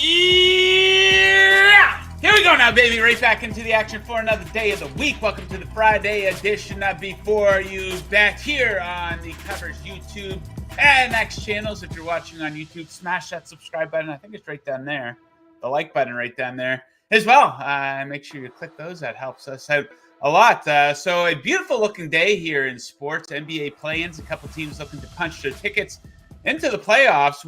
Yeah! Here we go now, baby. Right back into the action for another day of the week. Welcome to the Friday edition of Before You Bet here on the Covers YouTube and X channels. If you're watching on YouTube, smash that subscribe button. I think it's right down there. The like button right down there as well. Make sure you click those. That helps us out a lot. So a beautiful looking day here in sports. NBA play-ins. A couple teams looking to punch their tickets into the playoffs.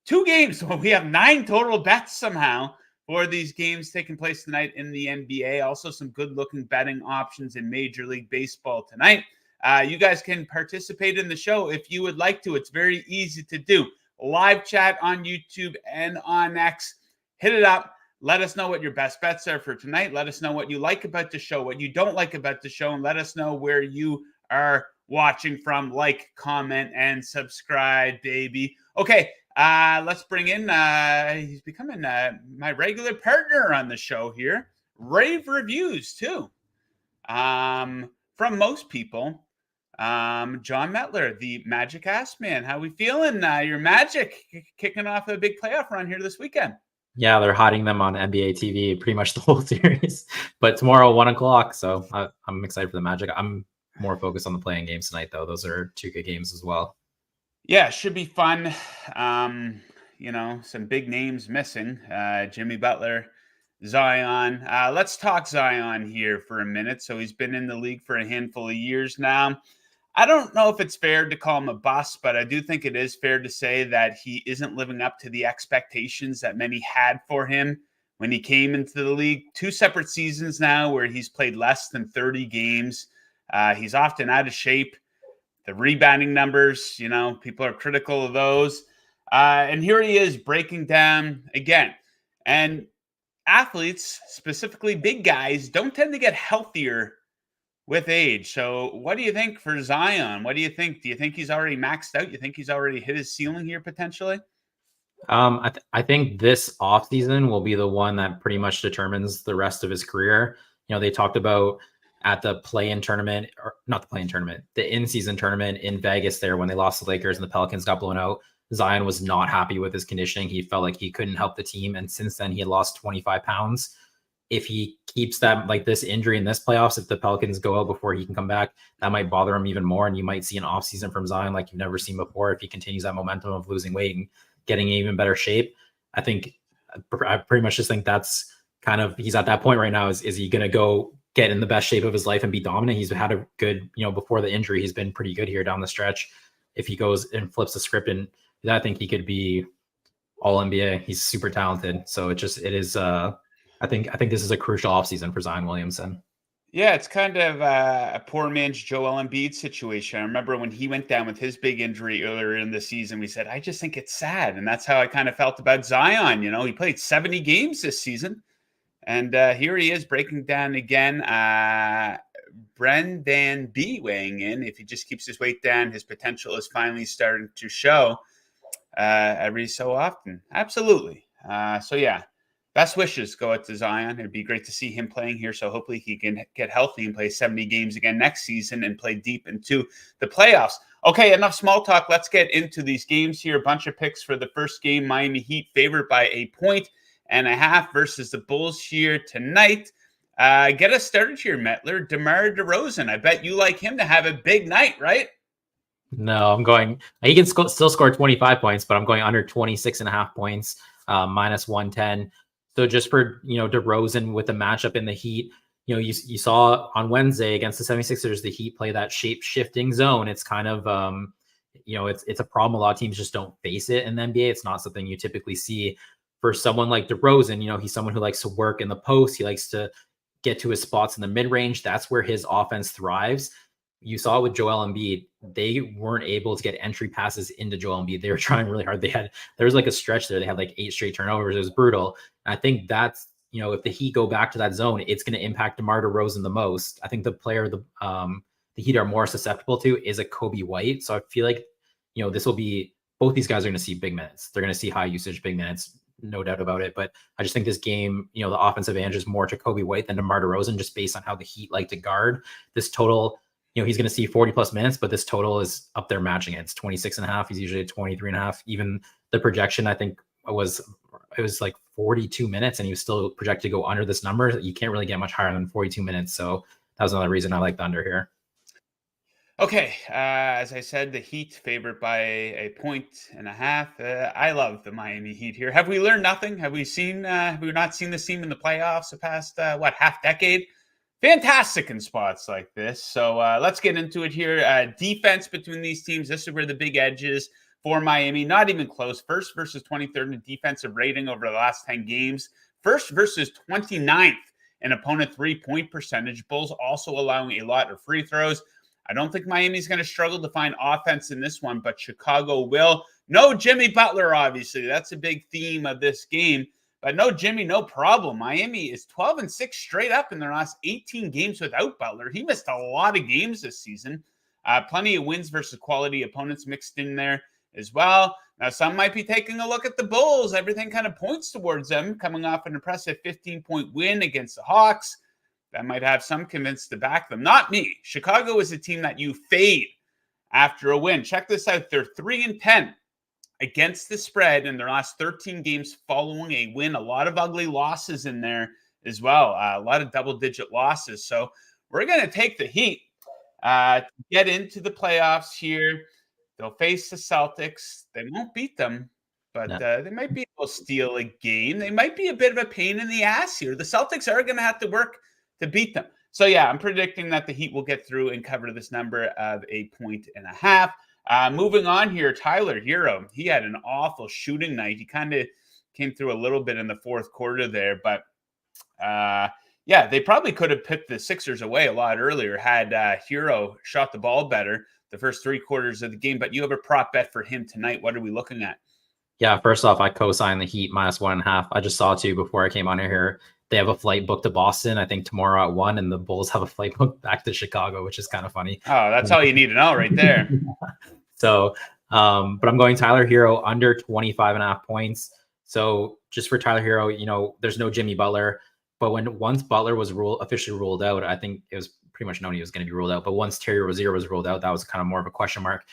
Two games. We have 9 total bets somehow for these games taking place tonight in the NBA. Also some good-looking betting options in Major League Baseball tonight. You guys can participate in the show if you would like to. It's very easy to do. Live chat on YouTube and on X. Hit it up. Let us know what your best bets are for tonight. Let us know what you like about the show, what you don't like about the show, and let us know where you are watching from. Like, comment, and subscribe, baby. Okay. Let's bring in, he's becoming my regular partner on the show here. Rave reviews, too. From most people. Jon Metler, the Magic Ass Man. How we feeling? Your Magic kicking off a big playoff run here this weekend. Yeah, they're hiding them on NBA TV pretty much the whole series. But tomorrow, 1 o'clock, so I'm excited for the Magic. I'm more focused on the playing games tonight, though. Those are 2 good games as well. Yeah, should be fun. Some big names missing. Jimmy Butler, Zion. Let's talk Zion here for a minute. So he's been in the league for a handful of years now. I don't know if it's fair to call him a bust, but I do think it is fair to say that he isn't living up to the expectations that many had for him when he came into the league. 2 separate seasons now where he's played less than 30 games. He's often out of shape. The rebounding numbers, people are critical of those. And here he is breaking down again. And athletes, specifically big guys, don't tend to get healthier with age. So what do you think for Zion? What do you think? Do you think he's already maxed out? You think he's already hit his ceiling here potentially? I think this offseason will be the one that pretty much determines the rest of his career. They talked about at the play-in tournament, or not the play-in tournament, the in-season tournament in Vegas there when they lost the Lakers and the Pelicans got blown out. Zion was not happy with his conditioning. He felt like he couldn't help the team. And since then, he had lost 25 pounds. If he keeps that, like this injury in this playoffs, if the Pelicans go out before he can come back, that might bother him even more. And you might see an offseason from Zion like you've never seen before if he continues that momentum of losing weight and getting in even better shape. I pretty much just think that's kind of, he's at that point right now. Is he going to go get in the best shape of his life and be dominant? He's had a good, before the injury, he's been pretty good here down the stretch. If he goes and flips the script, and I think he could be all NBA. He's super talented. So it is, I think this is a crucial offseason for Zion Williamson. Yeah, it's kind of a poor man's Joel Embiid situation. I remember when he went down with his big injury earlier in the season, we said, I just think it's sad. And that's how I kind of felt about Zion. He played 70 games this season. And here he is breaking down again. Brendan B weighing in. If he just keeps his weight down, his potential is finally starting to show every so often. Absolutely. So, yeah, best wishes go out to Zion. It'd be great to see him playing here. So hopefully he can get healthy and play 70 games again next season and play deep into the playoffs. Okay, enough small talk. Let's get into these games here. A bunch of picks for the first game. Miami Heat favored by 1.5 versus the Bulls here tonight. Get us started here, Metler. DeMar DeRozan. I bet you like him to have a big night, right? No, I'm going. He can still score 25 points, but I'm going under 26.5 points, minus 110. So just for, DeRozan with the matchup in the Heat, you saw on Wednesday against the 76ers, the Heat play that shape-shifting zone. It's kind of, it's a problem. A lot of teams just don't face it in the NBA. It's not something you typically see. For someone like DeRozan, he's someone who likes to work in the post. He likes to get to his spots in the mid-range. That's where his offense thrives. You saw it with Joel Embiid. They weren't able to get entry passes into Joel Embiid. They were trying really hard. There was like a stretch there. They had like 8 straight turnovers. It was brutal. And I think that's, if the Heat go back to that zone, it's going to impact DeMar DeRozan the most. I think the player the Heat are more susceptible to is a Kobe White. So I feel like, this will be, both these guys are going to see big minutes. They're going to see high usage, big minutes. No doubt about it. But I just think this game, the offensive advantage is more to Kobe White than DeMar DeRozan, just based on how the Heat like to guard. This total, he's going to see 40 plus minutes, but this total is up there matching it. It's 26.5. He's usually at 23.5. Even the projection, I think, was it was like 42 minutes and he was still projected to go under this number. You can't really get much higher than 42 minutes. So that was another reason I like the under here. Okay, as I said, the Heat favored by a 1.5. I love the Miami Heat here. Have we learned nothing? Have we not seen this team in the playoffs the past, half decade? Fantastic in spots like this. So let's get into it here. Defense between these teams. This is where the big edge is for Miami. Not even close. First versus 23rd in defensive rating over the last 10 games. First versus 29th in opponent 3-point percentage. Bulls also allowing a lot of free throws. I don't think Miami's going to struggle to find offense in this one, but Chicago will. No Jimmy Butler, obviously. That's a big theme of this game. But no Jimmy, no problem. Miami is 12-6 straight up in their last 18 games without Butler. He missed a lot of games this season. Plenty of wins versus quality opponents mixed in there as well. Now, some might be taking a look at the Bulls. Everything kind of points towards them coming off an impressive 15-point win against the Hawks. That might have some convinced to back them. Not me. Chicago is a team that you fade after a win. Check this out. They're 3-10 against the spread in their last 13 games following a win. A lot of ugly losses in there as well. A lot of double-digit losses. So we're going to take the Heat to get into the playoffs here. They'll face the Celtics. They won't beat them, but they might be able to steal a game. They might be a bit of a pain in the ass here. The Celtics are going to have to work to beat them. So, yeah, I'm predicting that the Heat will get through and cover this number of a 1.5. Moving on here, Tyler Herro. He had an awful shooting night. He kind of came through a little bit in the fourth quarter there. But, they probably could have picked the Sixers away a lot earlier had Herro shot the ball better the first 3 quarters of the game. But you have a prop bet for him tonight. What are we looking at? Yeah, first off, I co-signed the Heat -1.5. I just saw too before I came on here. They have a flight booked to Boston, I think tomorrow at 1, and the Bulls have a flight booked back to Chicago, which is kind of funny. Oh, that's all you need to know right there. So, but I'm going Tyler Herro under 25.5 points. So just for Tyler Herro, there's no Jimmy Butler, but once Butler was officially ruled out, I think it was pretty much known he was going to be ruled out. But once Terry Rozier was ruled out, that was kind of more of a question mark.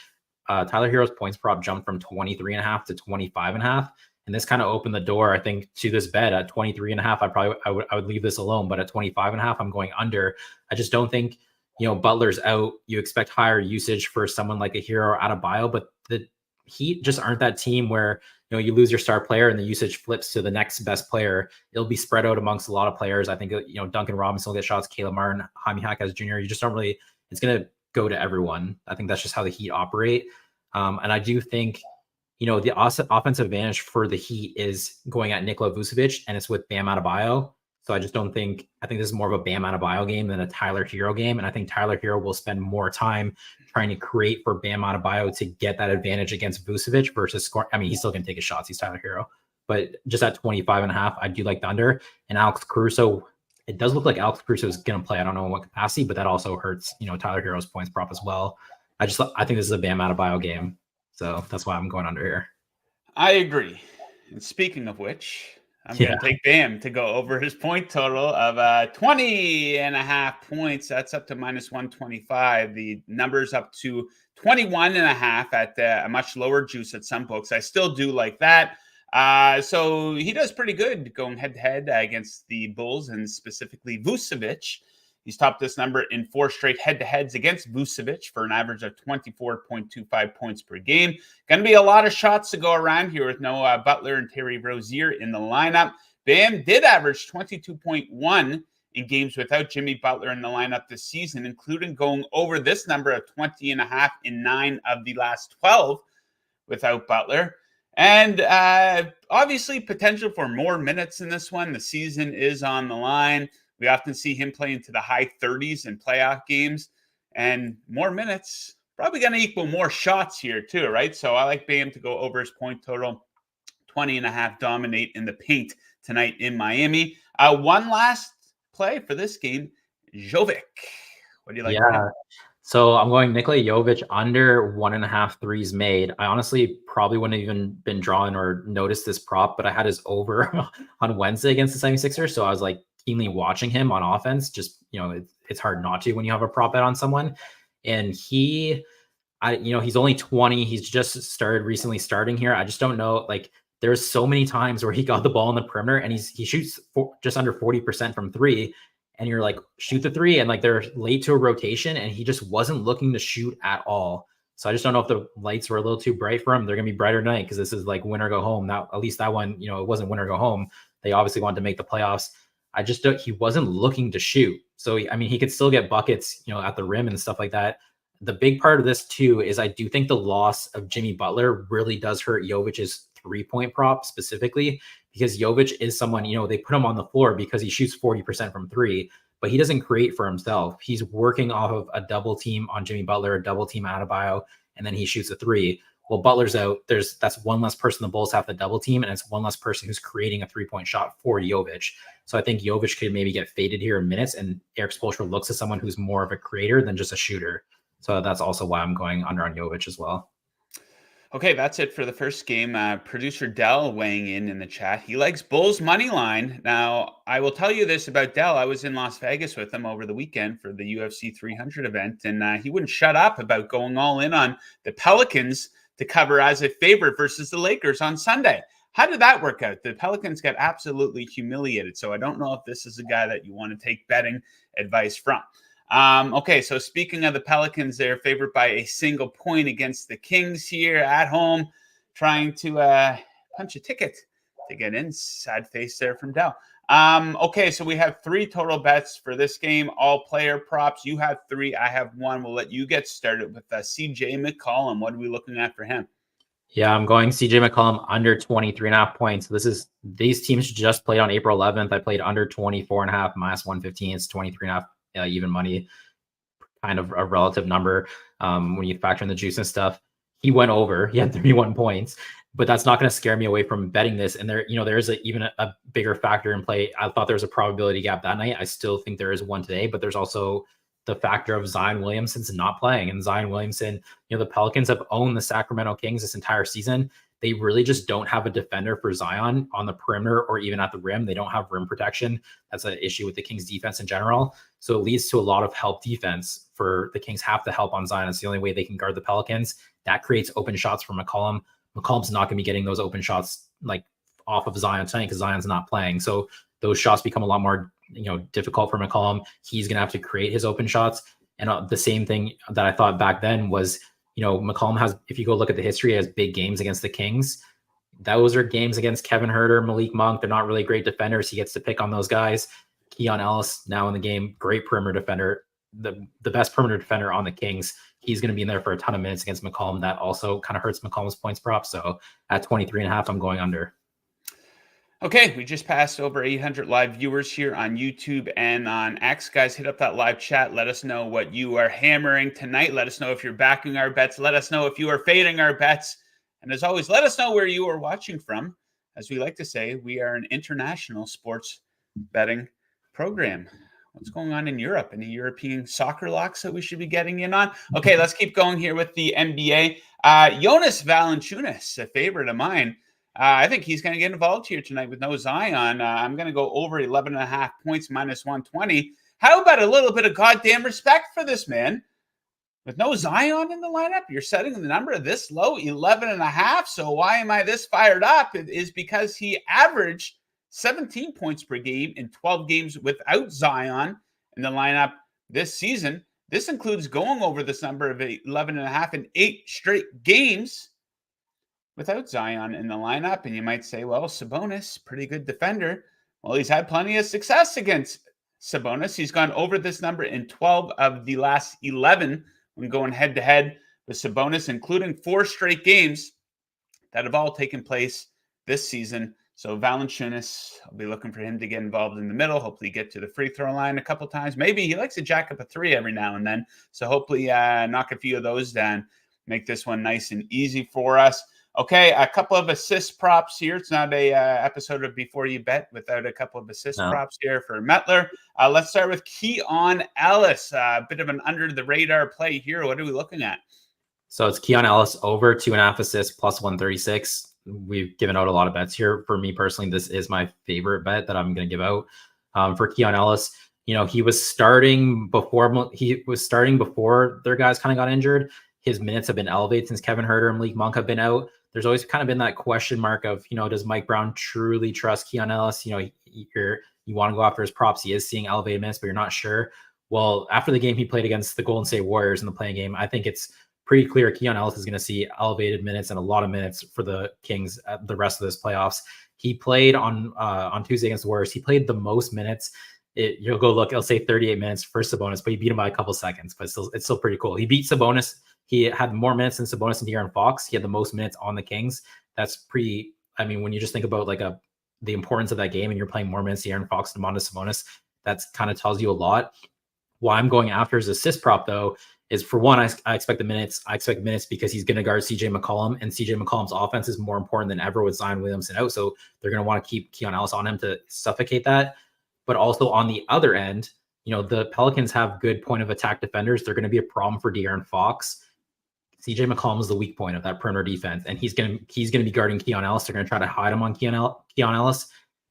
Tyler Herro's points prop jumped from 23.5 to 25.5. And this kind of opened the door, I think, to this bet at 23.5. I would leave this alone, but at 25.5, I'm going under. I just don't think, Butler's out. You expect higher usage for someone like a Herro or Adebayo, but the Heat just aren't that team where, you lose your star player and the usage flips to the next best player. It'll be spread out amongst a lot of players. I think, Duncan Robinson will get shots, Caleb Martin, Jaime Jaquez Jr. You just don't really, it's going to go to everyone. I think that's just how the Heat operate. And I do think, the offensive advantage for the Heat is going at Nikola Vucevic, and it's with Bam Adebayo. So I think this is more of a Bam Adebayo game than a Tyler Herro game. And I think Tyler Herro will spend more time trying to create for Bam Adebayo to get that advantage against Vucevic versus score. I mean, he's still going to take his shots. He's Tyler Herro. But just at 25.5, I do like the under. And Alex Caruso, it does look like Alex Caruso is going to play. I don't know in what capacity, but that also hurts, Tyler Herro's points prop as well. I think this is a Bam Adebayo game. So that's why I'm going under here. I agree. And speaking of which, I'm going to take Bam to go over his point total of 20.5 points. That's up to -125. The number's up to 21.5 at a much lower juice at some books. I still do like that. So he does pretty good going head-to-head against the Bulls and specifically Vucevic. He's topped this number in 4 straight head-to-heads against Vucevic for an average of 24.25 points per game. Going to be a lot of shots to go around here with no Butler and Terry Rozier in the lineup. Bam did average 22.1 in games without Jimmy Butler in the lineup this season, including going over this number of 20.5 in 9 of the last 12 without Butler. And obviously potential for more minutes in this one. The season is on the line. We often see him play into the high 30s in playoff games, and more minutes probably going to equal more shots here too, right? So I like Bam to go over his point total. 20.5 dominate in the paint tonight in Miami. One last play for this game, Jovic. What do you like? Yeah. So I'm going Nikola Jovic under 1.5 threes made. I honestly probably wouldn't have even been drawn or noticed this prop, but I had his over on Wednesday against the 76ers. So I was like, keenly watching him on offense. Just, it's hard not to when you have a prop bet on someone. And he's only 20. He's just recently starting here. I just don't know. Like, there's so many times where he got the ball in the perimeter and he shoots just under 40% from three. And you're like, shoot the three. And like they're late to a rotation and he just wasn't looking to shoot at all. So I just don't know if the lights were a little too bright for him. They're going to be brighter tonight because this is like win or go home. Now, at least that one, it wasn't win or go home. They obviously wanted to make the playoffs. I just don't, he wasn't looking to shoot. So, I mean, he could still get buckets, at the rim and stuff like that. The big part of this too is I do think the loss of Jimmy Butler really does hurt Jovic's 3-point prop specifically, because Jovic is someone, they put him on the floor because he shoots 40% from three, but he doesn't create for himself. He's working off of a double team on Jimmy Butler, a double team Adebayo, and then he shoots a three. Well, Butler's out. That's one less person the Bulls have to double team, and it's one less person who's creating a 3-point shot for Jovic. So I think Jovic could maybe get faded here in minutes, and Eric Spoelstra looks at someone who's more of a creator than just a shooter. So that's also why I'm going under on Jovic as well. Okay, that's it for the first game. Producer Dell weighing in the chat. He likes Bulls money line. Now, I will tell you this about Dell. I was in Las Vegas with him over the weekend for the UFC 300 event, and he wouldn't shut up about going all in on the Pelicans to cover as a favorite versus the Lakers on Sunday. How did that work out? The Pelicans got absolutely humiliated. So I don't know if this is a guy that you want to take betting advice from. Okay, so speaking of the Pelicans, they're favored by a single point against the Kings here at home, trying to punch a ticket to get in. Sad face there from Dell. Okay, so we have 3 total bets for this game, all player props. You have 3, I have 1. We'll let you get started with CJ McCollum. What are we looking at for him? Yeah, I'm going CJ McCollum under 23.5 points. These teams just played on April 11th. I played under 24.5 minus 115. It's 23.5. Even money, kind of a relative number when you factor in the juice and stuff. He went over. He had 31 points, but that's not going to scare me away from betting this. And there is even a bigger factor in play. I thought there was a probability gap that night. I still think there is one today, but there's also the factor of Zion Williamson's not playing. And Zion Williamson, the Pelicans have owned the Sacramento Kings this entire season. They really just don't have a defender for Zion on the perimeter or even at the rim. They don't have rim protection. That's an issue with the Kings defense in general. So it leads to a lot of help defense for the Kings have to help on Zion. It's the only way they can guard the Pelicans. That creates open shots for McCollum. McCollum's not going to be getting those open shots like off of Zion tonight because Zion's not playing. So those shots become a lot more, difficult for McCollum. He's going to have to create his open shots. And the same thing that I thought back then was, McCollum has, if you go look at the history, he has big games against the Kings. Those are games against Kevin Herter, Malik Monk. They're not really great defenders. He gets to pick on those guys. Keon Ellis now in the game, great perimeter defender, the best perimeter defender on the Kings. He's going to be in there for a ton of minutes against McCollum. That also kind of hurts McCollum's points prop. So at 23.5, I'm going under. Okay, we just passed over 800 live viewers here on YouTube and on X. Guys, hit up that live chat. Let us know what you are hammering tonight. Let us know if you're backing our bets. Let us know if you are fading our bets. And as always, let us know where you are watching from. As we like to say, we are an international sports betting program. What's going on in Europe? Any European soccer locks that we should be getting in on? Okay, let's keep going here with the NBA. Jonas Valanciunas, a favorite of mine. I think he's going to get involved here tonight with no Zion. I'm going to go over 11.5 points minus 120. How about a little bit of goddamn respect for this man? With no Zion in the lineup, you're setting the number this low, 11.5. So why am I this fired up? It is because he averaged 17 points per game in 12 games without Zion in the lineup this season. This includes going over this number of 11.5 in 8 straight games without Zion in the lineup. And you might say, well, Sabonis, pretty good defender. Well, he's had plenty of success against Sabonis. He's gone over this number in 12 of the last 11 when going head-to-head with Sabonis, including 4 straight games that have all taken place this season. So Valanciunas, I'll be looking for him to get involved in the middle, hopefully get to the free throw line a couple times. Maybe he likes to jack up a 3 every now and then. So hopefully knock a few of those down, make this one nice and easy for us. Okay, a couple of assist props here. It's not a episode of Before You Bet without a couple of assist props here for Metler. Let's start with Keon Ellis. A bit of an under-the-radar play here. What are we looking at? So it's Keon Ellis over 2.5 assists plus 136. We've given out a lot of bets here. For me personally, this is my favorite bet that I'm going to give out. For Keon Ellis, he was starting before their guys kind of got injured. His minutes have been elevated since Kevin Herter and Malik Monk have been out. there's always kind of been that question mark of, does Mike Brown truly trust Keon Ellis? You want to go after his props. He is seeing elevated minutes, but you're not sure. Well, after the game he played against the Golden State Warriors in the playing game, I think it's pretty clear Keon Ellis is going to see elevated minutes and a lot of minutes for the Kings at the rest of this playoffs. He played on Tuesday against the Warriors. He played the most minutes. You'll go look, it'll say 38 minutes for Sabonis, but he beat him by a couple seconds, but it's still pretty cool. He beat Sabonis. He had more minutes than Sabonis and De'Aaron Fox. He had the most minutes on the Kings. That's pretty, when you just think about the importance of that game and you're playing more minutes, De'Aaron Fox and Domantas Sabonis, that's kind of tells you a lot. Why I'm going after his assist prop, though, is for one, I expect the minutes. I expect minutes because he's going to guard CJ McCollum, and CJ McCollum's offense is more important than ever with Zion Williamson out. So they're going to want to keep Keon Ellis on him to suffocate that. But also on the other end, the Pelicans have good point of attack defenders. They're going to be a problem for De'Aaron Fox. CJ McCollum is the weak point of that perimeter defense, and he's going to be guarding Keon Ellis. They're going to try to hide him on Keon Ellis.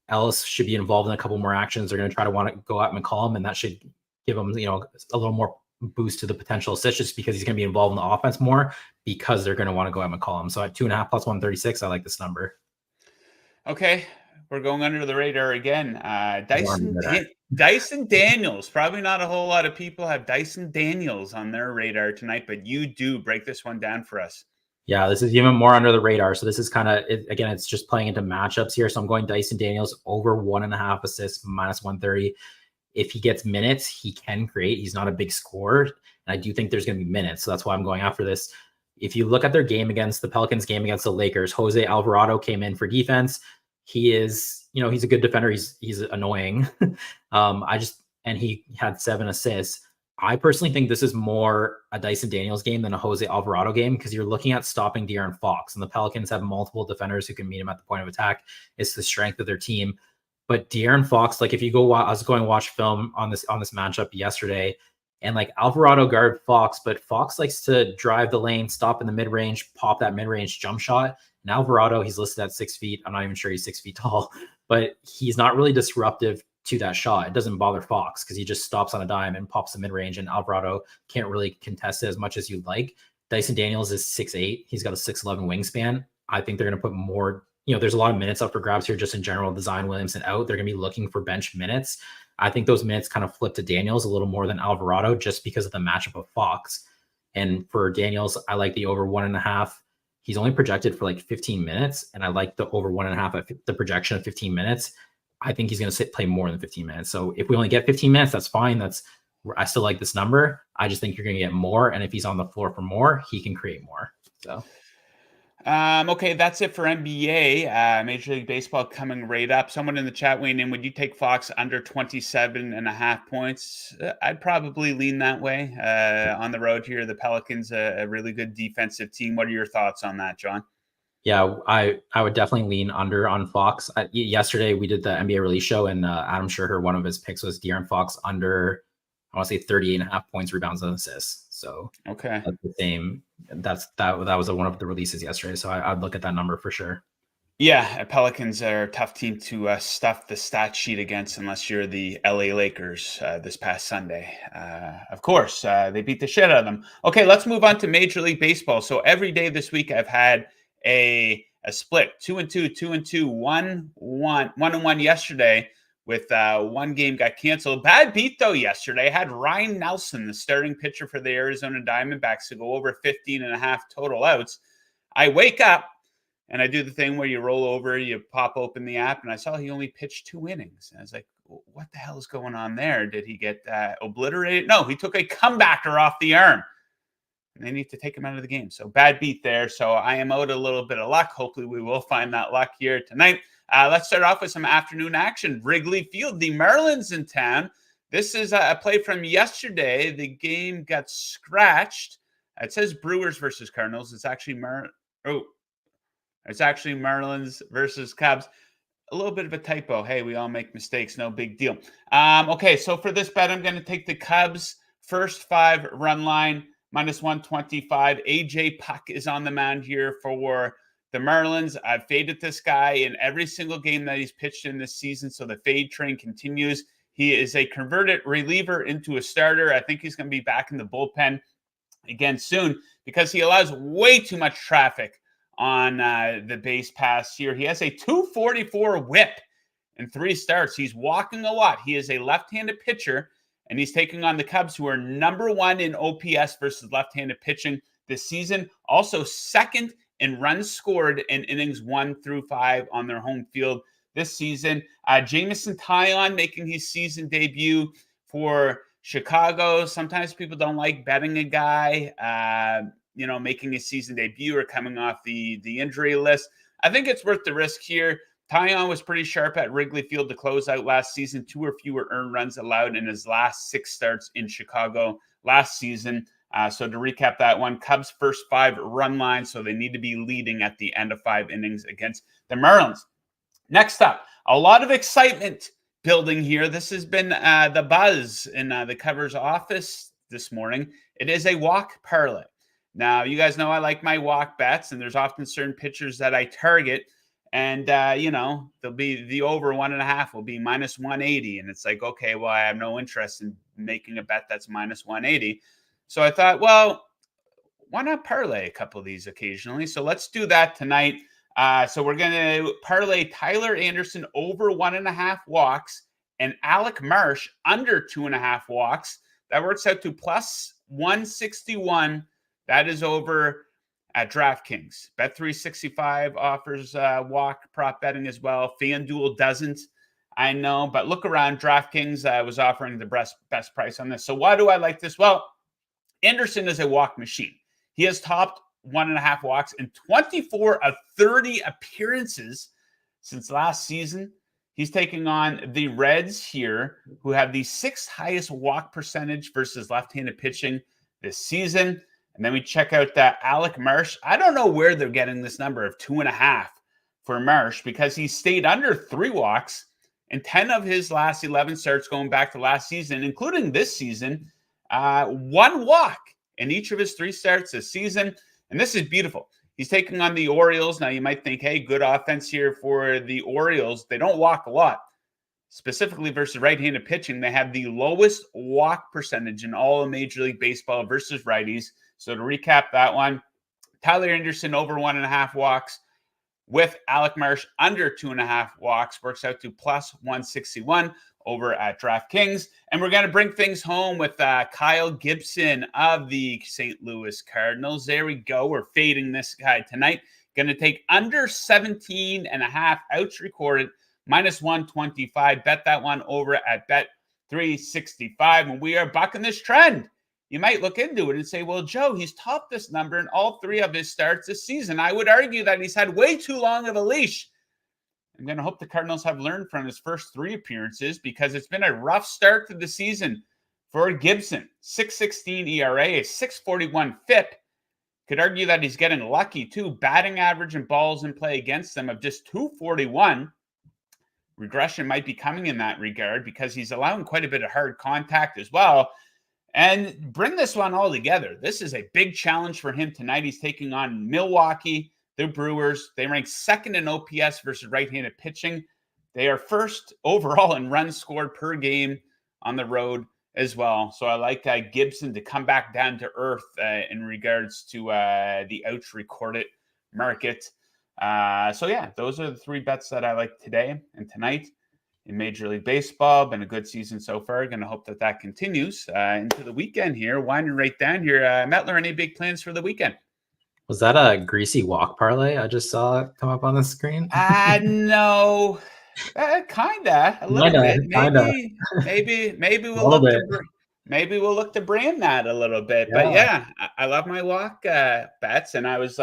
Ellis should be involved in a couple more actions. They're going to try to want to go at McCollum, and that should give him, a little more boost to the potential assist just because he's going to be involved in the offense more because they're going to want to go at McCollum. So at 2.5 plus 136, I like this number. Okay. We're going under the radar again. Dyson Daniels. Probably not a whole lot of people have Dyson Daniels on their radar tonight, but you do. Break this one down for us. Yeah, this is even more under the radar. So this is kind of, again, it's just playing into matchups here. So I'm going Dyson Daniels over 1.5 assists, minus 130. If he gets minutes, he can create. He's not a big scorer. And I do think there's going to be minutes. So that's why I'm going after this. If you look at their game against the Pelicans game against the Lakers, Jose Alvarado came in for defense. He is, he's a good defender. He's annoying. And he had 7 assists. I personally think this is more a Dyson Daniels game than a Jose Alvarado game because you're looking at stopping De'Aaron Fox, and the Pelicans have multiple defenders who can meet him at the point of attack. It's the strength of their team. But De'Aaron Fox, if you go, I was going to watch film on this matchup yesterday, and Alvarado guard Fox, but Fox likes to drive the lane, stop in the mid range, pop that mid range jump shot. And Alvarado, he's listed at 6 feet. I'm not even sure he's 6 feet tall, but he's not really disruptive to that shot. It doesn't bother Fox because he just stops on a dime and pops the mid range, and Alvarado can't really contest it as much as you'd like. Dyson Daniels is 6'8". He's got a 6'11" wingspan. I think they're going to put more. There's a lot of minutes up for grabs here just in general. The Zion Williamson out. They're going to be looking for bench minutes. I think those minutes kind of flip to Daniels a little more than Alvarado just because of the matchup of Fox. And for Daniels, I like the over 1.5. He's only projected for 15 minutes, and I like the over 1.5 at the projection of 15 minutes. I think he's going to play more than 15 minutes. So if we only get 15 minutes, that's fine. I still like this number. I just think you're going to get more. And if he's on the floor for more, he can create more. So. Okay, that's it for NBA. Major League Baseball coming right up. Someone in the chat weighing in, would you take Fox under 27.5 points? I'd probably lean that way. On the road here, the Pelicans, a really good defensive team. What are your thoughts on that, John? Yeah, I would definitely lean under on Fox. Yesterday, we did the NBA release show, and Adam Scherher, one of his picks was De'Aaron Fox under, I want to say 38.5 points, rebounds, and assists. So okay, that's the same. That was one of the releases yesterday. So I'd look at that number for sure. Yeah, Pelicans are a tough team to stuff the stat sheet against unless you're the LA Lakers this past Sunday. Of course, they beat the shit out of them. Okay, let's move on to Major League Baseball. So every day this week I've had a split 2-2, 2-2, 1-1 yesterday. With one game got canceled. Bad beat, though, yesterday. I had Ryan Nelson, the starting pitcher for the Arizona Diamondbacks, to go over 15.5 total outs. I wake up, and I do the thing where you roll over, you pop open the app, and I saw he only pitched 2 innings. And I was like, what the hell is going on there? Did he get obliterated? No, he took a comebacker off the arm. And they need to take him out of the game. So bad beat there. So I am out a little bit of luck. Hopefully we will find that luck here tonight. Let's start off with some afternoon action. Wrigley Field, the Marlins in town. This is a play from yesterday. The game got scratched. It says Brewers versus Cardinals. It's actually Marlins versus Cubs. A little bit of a typo. Hey, we all make mistakes. No big deal. Okay, so for this bet, I'm going to take the Cubs first 5 run line minus 125. AJ Puck is on the mound here for the Marlins. I've faded this guy in every single game that he's pitched in this season, so the fade train continues. He is a converted reliever into a starter. I think he's going to be back in the bullpen again soon because he allows way too much traffic on the base pass here. He has a 244 whip in 3 starts. He's walking a lot. He is a left-handed pitcher, and he's taking on the Cubs, who are number 1 in OPS versus left-handed pitching this season. Also second in runs scored in innings 1 through 5 on their home field this season. Jameson Taillon making his season debut for Chicago. Sometimes people don't like betting a guy, making his season debut or coming off the injury list. I think it's worth the risk here. Taillon was pretty sharp at Wrigley Field to close out last season. 2 or fewer earned runs allowed in his last 6 starts in Chicago last season. So to recap that one, Cubs' first 5 run line, so they need to be leading at the end of 5 innings against the Marlins. Next up, a lot of excitement building here. This has been the buzz in the Covers office this morning. It is a walk parlay. Now, you guys know I like my walk bets, and there's often certain pitchers that I target. And, there'll be the over 1.5 will be minus 180. And it's like, okay, well, I have no interest in making a bet that's minus 180. So I thought, well, why not parlay a couple of these occasionally? So let's do that tonight. So we're going to parlay Tyler Anderson over 1.5 walks and Alec Marsh under 2.5 walks. That works out to plus 161. That is over at DraftKings. Bet365 offers walk prop betting as well. FanDuel doesn't, I know, but look around. DraftKings was offering the best price on this. So why do I like this? Well, Anderson is a walk machine. He has topped 1.5 walks in 24 of 30 appearances since last season. He's taking on the Reds here, who have the 6th highest walk percentage versus left-handed pitching this season. And then we check out that Alec Marsh. I don't know where they're getting this number of 2.5 for Marsh, because he stayed under 3 walks in 10 of his last 11 starts going back to last season, including this season. 1 walk in each of his 3 starts this season. And this is beautiful. He's taking on the Orioles. Now, you might think, hey, good offense here for the Orioles. They don't walk a lot. Specifically versus right-handed pitching, they have the lowest walk percentage in all of Major League Baseball versus righties. So to recap that one, Tyler Anderson over 1.5 walks with Alec Marsh under 2.5 walks works out to plus 161 over at DraftKings. And we're going to bring things home with Kyle Gibson of the St. Louis Cardinals. There we go. We're fading this guy tonight. Going to take under 17.5 outs recorded, minus 125. Bet that one over at Bet365. And we are bucking this trend. You might look into it and say, well, Joe, he's topped this number in all 3 of his starts this season. I would argue that he's had way too long of a leash. I'm going to hope the Cardinals have learned from his first 3 appearances, because it's been a rough start to the season for Gibson. 6.16 ERA, a 6.41 FIP. Could argue that he's getting lucky too. Batting average and balls in play against them of just 241. Regression might be coming in that regard, because he's allowing quite a bit of hard contact as well. And bring this one all together. This is a big challenge for him tonight. He's taking on Milwaukee, the Brewers. They rank 2nd in OPS versus right-handed pitching. They are 1st overall in runs scored per game on the road as well. So I like Gibson to come back down to earth in regards to the outs recorded market. So yeah, those are the 3 bets that I like today and tonight in Major League Baseball. Been a good season so far. Going to hope that continues into the weekend here. Winding right down here. Metler, any big plans for the weekend? Was that a greasy walk parlay? I just saw it come up on the screen. No, kinda a little bit. Maybe we'll look to brand that a little bit. Yeah. But yeah, I love my walk bets, and I was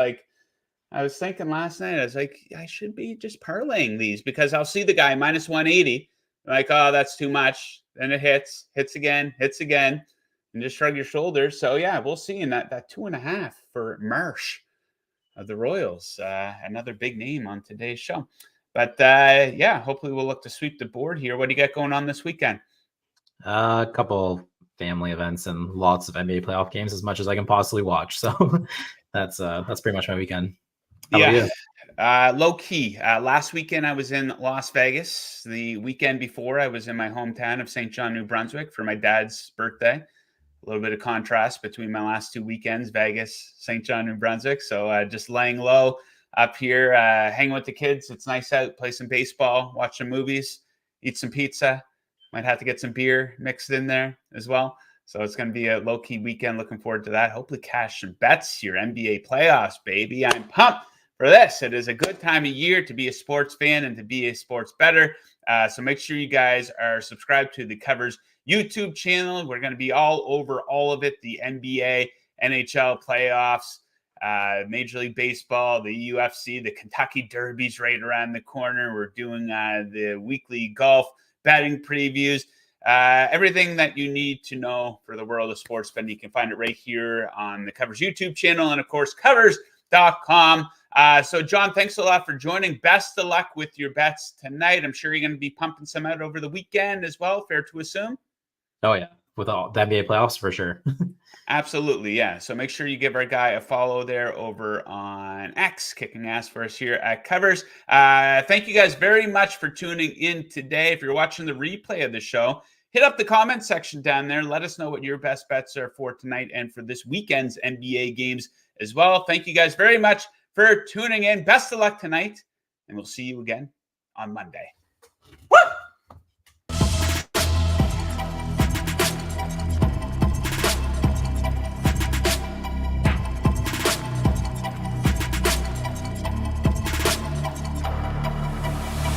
thinking last night, I was like, I should be just parlaying these, because I'll see the guy minus 180, like, oh, that's too much. Then it hits again, and just shrug your shoulders. So yeah, we'll see. In that 2.5 for Marsh of the Royals, another big name on today's show. But yeah, hopefully we'll look to sweep the board here. What do you got going on this weekend? A couple family events and lots of NBA playoff games, as much as I can possibly watch. So that's pretty much my weekend. How about you? Low key. Last weekend I was in Las Vegas. The weekend before I was in my hometown of St. John, New Brunswick for my dad's birthday. A little bit of contrast between my last 2 weekends, Vegas, St. John, New Brunswick. So just laying low up here, hanging with the kids. It's nice out, play some baseball, watch some movies, eat some pizza. Might have to get some beer mixed in there as well. So it's going to be a low-key weekend. Looking forward to that. Hopefully cash some bets here. NBA playoffs, baby. I'm pumped for this. It is a good time of year to be a sports fan and to be a sports bettor. So make sure you guys are subscribed to the Covers YouTube channel. We're going to be all over all of it. The NBA, NHL playoffs, Major League Baseball, the UFC, the Kentucky Derby's right around the corner. We're doing the weekly golf betting previews. Everything that you need to know for the world of sports betting, you can find it right here on the Covers YouTube channel and, of course, covers.com. So, John, thanks a lot for joining. Best of luck with your bets tonight. I'm sure you're going to be pumping some out over the weekend as well. Fair to assume? Oh, yeah. With all the NBA playoffs, for sure. Absolutely, yeah. So make sure you give our guy a follow there over on X, kicking ass for us here at Covers. Thank you guys very much for tuning in today. If you're watching the replay of the show, hit up the comment section down there. Let us know what your best bets are for tonight and for this weekend's NBA games as well. Thank you guys very much for tuning in. Best of luck tonight, and we'll see you again on Monday. Woo!